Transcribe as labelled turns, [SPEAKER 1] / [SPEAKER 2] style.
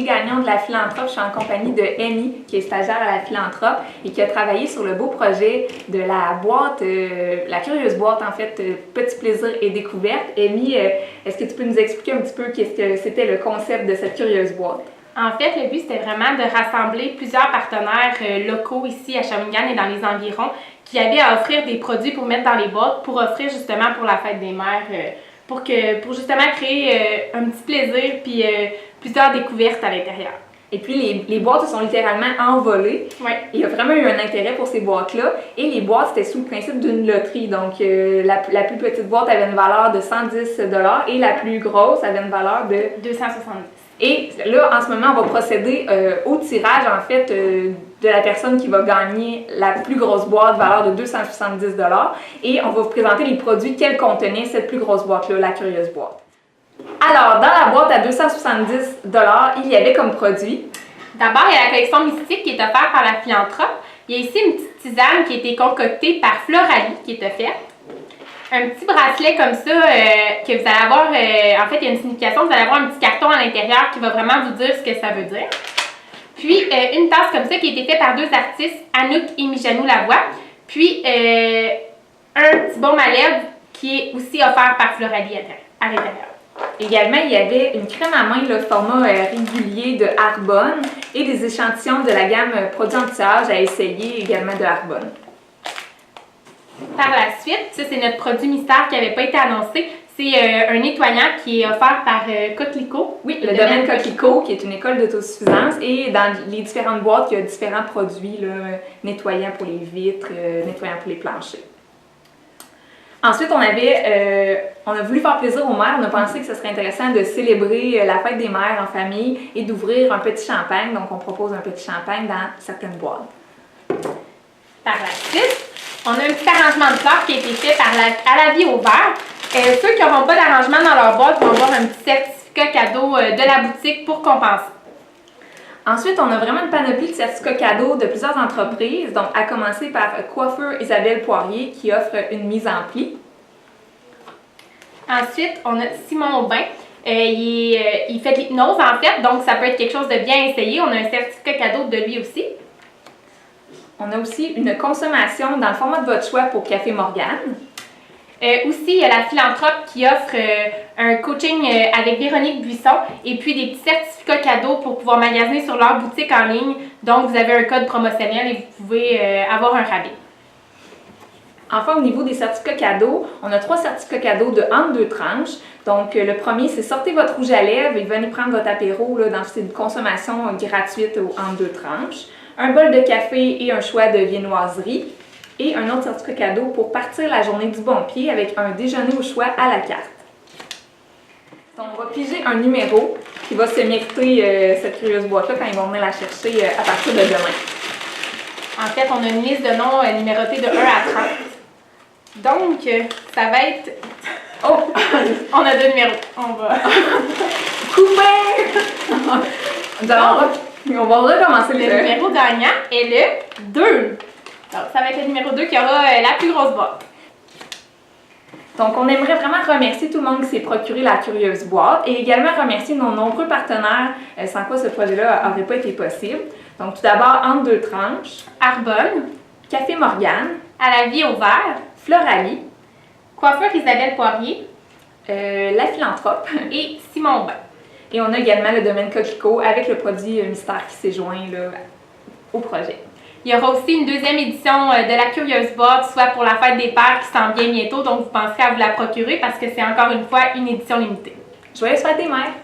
[SPEAKER 1] Julie Gagnon de la Philanthrope. Je suis en compagnie de Amy, qui est stagiaire à la Philanthrope et qui a travaillé sur le beau projet de la boîte, la curieuse boîte en fait, Petits plaisirs et découvertes. Amy, est-ce que tu peux nous expliquer un petit peu qu'est-ce que c'était le concept de cette curieuse boîte?
[SPEAKER 2] En fait, le but, c'était vraiment de rassembler plusieurs partenaires locaux ici à Shawinigan et dans les environs qui avaient à offrir des produits pour mettre dans les boîtes, pour offrir justement pour la fête des mères, pour justement créer un petit plaisir puis plusieurs découvertes à l'intérieur.
[SPEAKER 1] Et puis, les boîtes se sont littéralement envolées.
[SPEAKER 2] Ouais.
[SPEAKER 1] Il y a vraiment eu un intérêt pour ces boîtes-là. Et les boîtes, c'était sous le principe d'une loterie. Donc, la plus petite boîte avait une valeur de 110 $ et la plus grosse avait une valeur de
[SPEAKER 2] 270.
[SPEAKER 1] Et là, en ce moment, on va procéder au tirage, en fait, de la personne qui va gagner la plus grosse boîte, valeur de 270 $. Et on va vous présenter les produits qu'elle contenait, cette plus grosse boîte-là, la curieuse boîte. Alors, dans la boîte à 270 $, il y avait comme produit...
[SPEAKER 2] D'abord, il y a la collection mystique qui est offerte par la Philanthrope. Il y a ici une petite tisane qui a été concoctée par Floralie qui est offerte. Un petit bracelet comme ça que vous allez avoir, en fait, il y a une signification, vous allez avoir un petit carton à l'intérieur qui va vraiment vous dire ce que ça veut dire. Puis, une tasse comme ça qui a été faite par deux artistes, Anouk et Mijanou Lavoie. Puis, un petit baume à lèvres qui est aussi offert par Floralie à l'intérieur.
[SPEAKER 1] Également, il y avait une crème à main, le format régulier de Arbonne et des échantillons de la gamme produits anti-âge à essayer également de Arbonne.
[SPEAKER 2] Par la suite, ça c'est notre produit mystère qui n'avait pas été annoncé. C'est un nettoyant qui est offert par Coquelicot.
[SPEAKER 1] Oui, le domaine Coquelicot, qui est une école d'autosuffisance. Et dans les différentes boîtes, il y a différents produits là, nettoyants pour les vitres, nettoyants pour les planchers. Ensuite, on a voulu faire plaisir aux mères. On a pensé que ce serait intéressant de célébrer la fête des mères en famille et d'ouvrir un petit champagne. Donc, on propose un petit champagne dans certaines boîtes.
[SPEAKER 2] Par la suite, on a un petit arrangement de fleurs qui a été fait à la vie au vert. Ceux qui n'auront pas d'arrangement dans leur boîte vont avoir un petit certificat cadeau de la boutique pour compenser.
[SPEAKER 1] Ensuite, on a vraiment une panoplie de certificats cadeaux de plusieurs entreprises, donc à commencer par Coiffeur Isabelle Poirier qui offre une mise en pli.
[SPEAKER 2] Ensuite, on a Simon Aubin. Il fait de l'hypnose en fait, donc ça peut être quelque chose de bien essayé. On a un certificat cadeau de lui aussi.
[SPEAKER 1] On a aussi une consommation dans le format de votre choix pour Café Morgane.
[SPEAKER 2] Aussi, il y a la Philanthrope qui offre un coaching avec Véronique Buisson et puis des petits certificats cadeaux pour pouvoir magasiner sur leur boutique en ligne. Donc, vous avez un code promotionnel et vous pouvez avoir un rabais.
[SPEAKER 1] Enfin, au niveau des certificats cadeaux, on a 3 certificats cadeaux de entre 2 tranches. Donc, le premier, c'est sortez votre rouge à lèvres et venez prendre votre apéro là, dans une consommation gratuite entre 2 tranches. Un bol de café et un choix de viennoiserie. Et un autre certificat cadeau pour partir la journée du bon pied avec un déjeuner au choix à la carte. Donc, on va piger un numéro qui va se mériter cette curieuse boîte-là quand ils vont venir la chercher à partir de demain.
[SPEAKER 2] En fait, on a une liste de noms numérotés de 1 à 30. Donc, ça va être...
[SPEAKER 1] Oh!
[SPEAKER 2] On a 2 numéros. On va...
[SPEAKER 1] Couper! On va recommencer
[SPEAKER 2] le numéro gagnant est le 2. Donc, ça va être le numéro 2 qui aura la plus grosse boîte.
[SPEAKER 1] Donc, on aimerait vraiment remercier tout le monde qui s'est procuré la curieuse boîte et également remercier nos nombreux partenaires sans quoi ce projet-là n'aurait pas été possible. Donc, tout d'abord, entre 2 tranches,
[SPEAKER 2] Arbonne,
[SPEAKER 1] Café Morgane,
[SPEAKER 2] À la vie au vert,
[SPEAKER 1] Floralie,
[SPEAKER 2] Coiffeur Isabelle Poirier,
[SPEAKER 1] la Philanthrope
[SPEAKER 2] et Simon Aubin.
[SPEAKER 1] Et on a également le domaine Coquelicot avec le produit mystère qui s'est joint là, au projet.
[SPEAKER 2] Il y aura aussi une deuxième édition de la curieuse boîte, soit pour la fête des pères qui s'en vient bientôt, donc vous penserez à vous la procurer parce que c'est encore une fois une édition limitée.
[SPEAKER 1] Joyeuse fête des mères!